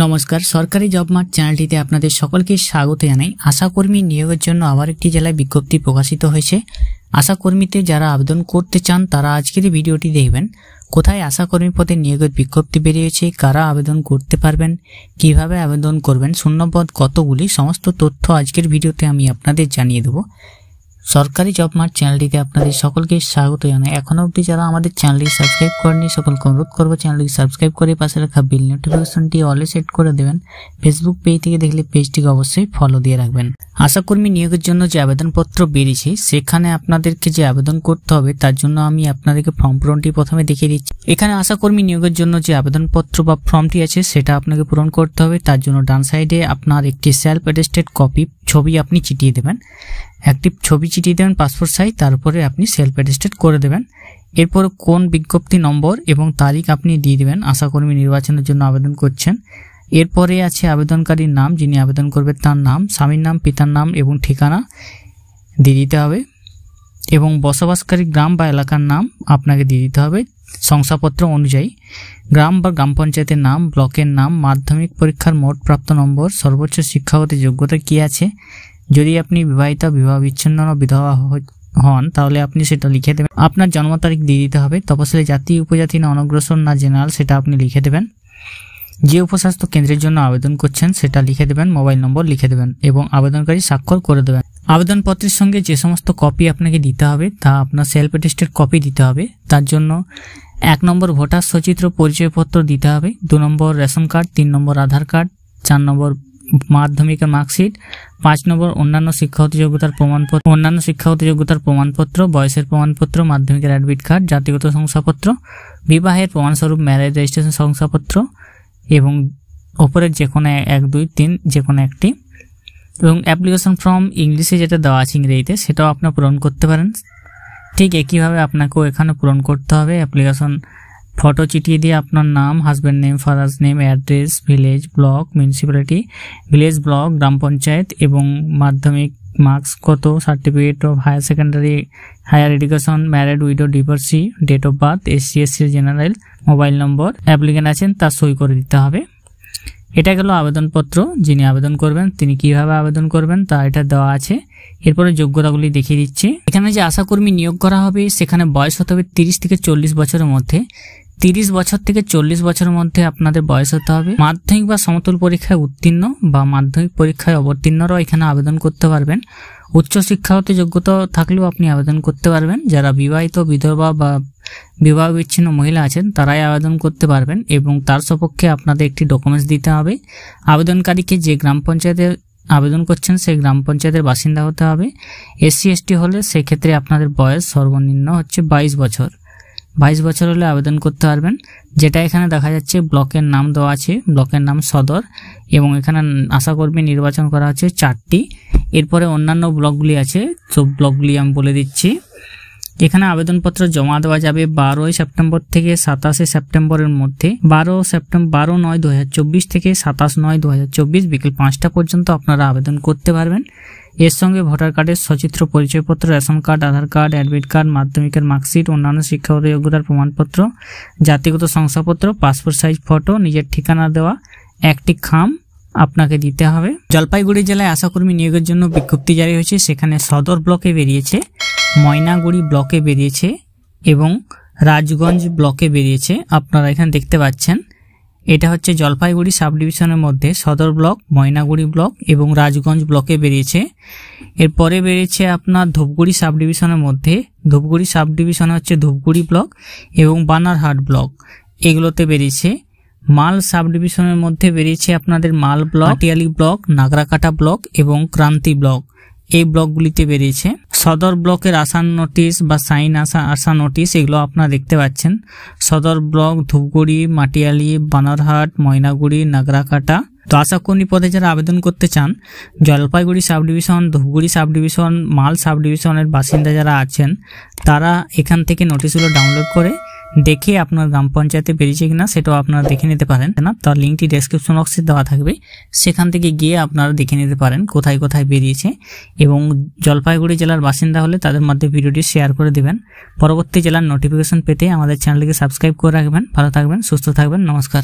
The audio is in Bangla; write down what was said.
নমস্কার, সরকারি জব মার্ট চ্যানেলটিতে আপনাদের সকলকে স্বাগত জানাই। আশাকর্মী নিয়োগের জন্য আবার একটি জেলায় বিজ্ঞপ্তি প্রকাশিত হয়েছে। আশাকর্মীতে যারা আবেদন করতে চান তারা আজকের এই ভিডিওটি দেখবেন। কোথায় আশাকর্মী পদে নিয়োগের বিজ্ঞপ্তি বেরিয়েছে, কারা আবেদন করতে পারবেন, কিভাবে আবেদন করবেন, শূন্যপদ কতগুলি, সমস্ত তথ্য আজকের ভিডিওতে আমি আপনাদের জানিয়ে দেবো। সরকারি জব মার্ট চ্যানেলটিতে আপনাদের সকলকে স্বাগত জানাই। এখনো অবধি যারা আমাদের চ্যানেলটি সাবস্ক্রাইব করেনি সকলকে অনুরোধ করবো চ্যানেলটি সাবস্ক্রাইব করে পাশে রাখা বেল নোটিফিকেশনটি অলে সেট করে দেবেন। ফেসবুক পেজ থেকে দেখলে পেজটিকে অবশ্যই ফলো দিয়ে রাখবেন। আশাকর্মী নিয়োগের জন্য যে আবেদনপত্র বেরিয়েছে সেখানে আপনাদেরকে যে আবেদন করতে হবে তার জন্য আমি আপনাদেরকে ফর্ম পূরণটি প্রথমে দেখিয়ে দিচ্ছি। এখানে আশাকর্মী নিয়োগের জন্য যে আবেদনপত্র বা ফর্মটি আছে সেটা আপনাকে পূরণ করতে হবে। তার জন্য ডান সাইডে আপনার একটি সেলফ অ্যাটেস্টেড কপি ছবি আপনি চিটিয়ে দেবেন। একটি ছবি চিটিয়ে দেবেন পাসপোর্ট সাইজ, তারপরে আপনি সেলফ অ্যাটেস্টেড করে দেবেন। এরপর কোন বিজ্ঞপ্তি নম্বর এবং তারিখ আপনি দিয়ে দেবেন আশাকর্মী নির্বাচনের জন্য আবেদন করছেন। এরপরে আছে আবেদনকারীর নাম, যিনি আবেদন করবে তার নাম, স্বামীর নাম, পিতার নাম এবং ঠিকানা দিয়ে দিতে হবে এবং বসবাসকারী গ্রাম বা এলাকার নাম আপনাকে দিয়ে দিতে হবে শংসাপত্র অনুযায়ী। গ্রাম বা গ্রাম পঞ্চায়েতের নাম, ব্লকের নাম, মাধ্যমিক পরীক্ষার মোট প্রাপ্ত নম্বর, সর্বোচ্চ শিক্ষাগত যোগ্যতা কী আছে, যদি আপনি বিবাহিত, বিবাহ বিচ্ছিন্ন বিধবা হন তাহলে আপনি সেটা লিখে দেবেন। আপনার জন্ম তারিখ দিয়ে দিতে হবে। তপশিলি জাতি, উপজাতি না অনগ্রসর না জেনারেল সেটা আপনি লিখে দেবেন। যে উপস্বাস্থ্য কেন্দ্রের জন্য আবেদন করছেন সেটা লিখে দেবেন, মোবাইল নম্বর লিখে দেবেন এবং আবেদনকারী স্বাক্ষর করে দেবেন। আবেদনপত্রের সঙ্গে যে সমস্ত কপি আপনাকে দিতে হবে তা আপনার সেলফ অ্যাটেস্টেড কপি দিতে হবে। তার জন্য 1 নম্বর ভোটার সচিত্র পরিচয়পত্র দিতে হবে, 2 নম্বর রেশন কার্ড, 3 নম্বর আধার কার্ড, 4 নম্বর মাধ্যমিকের মার্কশিট, 5 নম্বর অন্যান্য শিক্ষাগত যোগ্যতার প্রমাণপত্র, বয়সের প্রমাণপত্র, মাধ্যমিকের অ্যাডমিট কার্ড, জাতিগত শংসাপত্র, বিবাহের প্রমাণস্বরূপ ম্যারেজ রেজিস্ট্রেশন শংসাপত্র এবং ওপরের যে কোনো 1, 2, 3 যে কোনো একটি এবং অ্যাপ্লিকেশন ফর্ম ইংলিশে যেটা দেওয়া আছে ইংরেজিতে সেটাও আপনি পূরণ করতে পারেন। ঠিক একইভাবে আপনাকেও এখানে পূরণ করতে হবে। অ্যাপ্লিকেশন ফটো চিটিয়ে দিয়ে আপনার নাম, husband name, father's name, address, village, block, municipality, village, block, গ্রাম পঞ্চায়েত এবং মাধ্যমিক মার্কস কত, certificate of higher secondary, higher education, married, widow, divorcee, date of birth, SC SC general, mobile number, applicant আছেন তার সই করে দিতে হবে। এটা গেল আবেদনপত্র। যিনি আবেদন করবেন তিনি কিভাবে আবেদন করবেন তা এটা দেওয়া আছে। এরপরে যোগ্যতাগুলি দেখিয়ে দিচ্ছি। এখানে যে আশাকর্মী নিয়োগ করা হবে সেখানে বয়স হতে হবে 30 থেকে 40 বছরের মধ্যে। 30 বছর থেকে 40 বছরের মধ্যে আপনাদের বয়স হতে হবে। মাধ্যমিক বা সমতুল পরীক্ষায় উত্তীর্ণ বা মাধ্যমিক পরীক্ষায় অবতীর্ণরাও এখানে আবেদন করতে পারবেন। উচ্চ শিক্ষাগত যোগ্যতা থাকলেও আপনি আবেদন করতে পারবেন। যারা বিবাহিত, বিধবা বা বিবাহ বিচ্ছিন্ন মহিলা আছেন তারাই আবেদন করতে পারবেন এবং তার সপক্ষে আপনাদের একটি ডকুমেন্টস দিতে হবে। আবেদনকারীকে যে গ্রাম পঞ্চায়েতে আবেদন করছেন সেই গ্রাম পঞ্চায়েতের বাসিন্দা হতে হবে। SC ST হলে সেক্ষেত্রে আপনাদের বয়স সর্বনিম্ন হচ্ছে 22 বছর। 22 বছর হলে আবেদন করতে পারবেন। যেটা এখানে দেখা যাচ্ছে ব্লকের নাম দেওয়া আছে, ব্লকের নাম সদর এবং এখানে আশাকর্মী নির্বাচন করা হচ্ছে 4টি। এরপরে অন্যান্য ব্লকগুলি আছে, সব ব্লকগুলি আমি বলে দিচ্ছি। এখানে আবেদনপত্র জমা দেওয়া যাবে 12 সেপ্টেম্বর থেকে 27 সেপ্টেম্বরের মধ্যে। 12/9/2024 থেকে 27/9/2024 বিকেল 5টা পর্যন্ত আপনারা আবেদন করতে পারবেন। এর সঙ্গে ভোটার কার্ডের সচিত্র পরিচয়পত্র, রেশন কার্ড, আধার কার্ড, অ্যাডমিট কার্ড, মাধ্যমিকের মার্কশিট, অন্যান্য শিক্ষাগত যোগ্যতার প্রমাণপত্র, জাতিগত শংসাপত্র, পাসপোর্ট সাইজ ফটো, নিজের ঠিকানা দেওয়া একটি খাম আপনাকে দিতে হবে। জলপাইগুড়ি জেলায় আশাকর্মী নিয়োগের জন্য বিজ্ঞপ্তি জারি হয়েছে। সেখানে সদর ব্লকে বেরিয়েছে, ময়নাগুড়ি ব্লকে বেরিয়েছে এবং রাজগঞ্জ ব্লকে বেরিয়েছে। আপনারা এখানে দেখতে পাচ্ছেন এটা হচ্ছে জলপাইগুড়ি সাব ডিভিশনের মধ্যে সদর ব্লক, ময়নাগুড়ি ব্লক এবং রাজগঞ্জ ব্লকে বেরিয়েছে। এরপরে বেরিয়েছে আপনার ধূপগুড়ি সাব ডিভিশনের মধ্যে। ধূপগুড়ি সাব ডিভিশন হচ্ছে ধূপগুড়ি ব্লক এবং বানারহাট ব্লক, এগুলোতে বেরিয়েছে। মাল সাব ডিভিশনের মধ্যে বেরিয়েছে আপনাদের মাল ব্লক, পাটিয়ালি ব্লক, নাগরাকাটা ব্লক এবং ক্রান্তি ব্লক, এই ব্লকগুলিতে বেরিয়েছে। সদর ব্লকের আসান নোটিশ বা সাইন আসা নোটিশ এগুলো আপনারা দেখতে পাচ্ছেন। সদর ব্লক, ধূপগুড়ি, মাটিয়ালি, বানারহাট, ময়নাগুড়ি, নাগরাকাটা। তো আশাকর্মী পদে যারা আবেদন করতে চান Jalpaiguri sub division, Dhupguri sub division, মাল সাব ডিভিশনের বাসিন্দা যারা আছেন তারা এখান থেকে নোটিশগুলো ডাউনলোড করে দেখে আপনার গ্রাম পঞ্চায়েতে বেরিয়েছে কিনা সেটাও আপনারা দেখে নিতে পারেন। না তার লিঙ্কটি ডেসক্রিপশন বক্সে দেওয়া থাকবে, সেখান থেকে গিয়ে আপনারা দেখে নিতে পারেন কোথায় কোথায় বেরিয়েছে। এবং জলপাইগুড়ি জেলার বাসিন্দা হলে তাদের মধ্যে ভিডিওটি শেয়ার করে দিবেন। পরবর্তী জেলার নোটিফিকেশন পেতে আমাদের চ্যানেলটিকে সাবস্ক্রাইব করে রাখবেন। ভালো থাকবেন, সুস্থ থাকবেন, নমস্কার।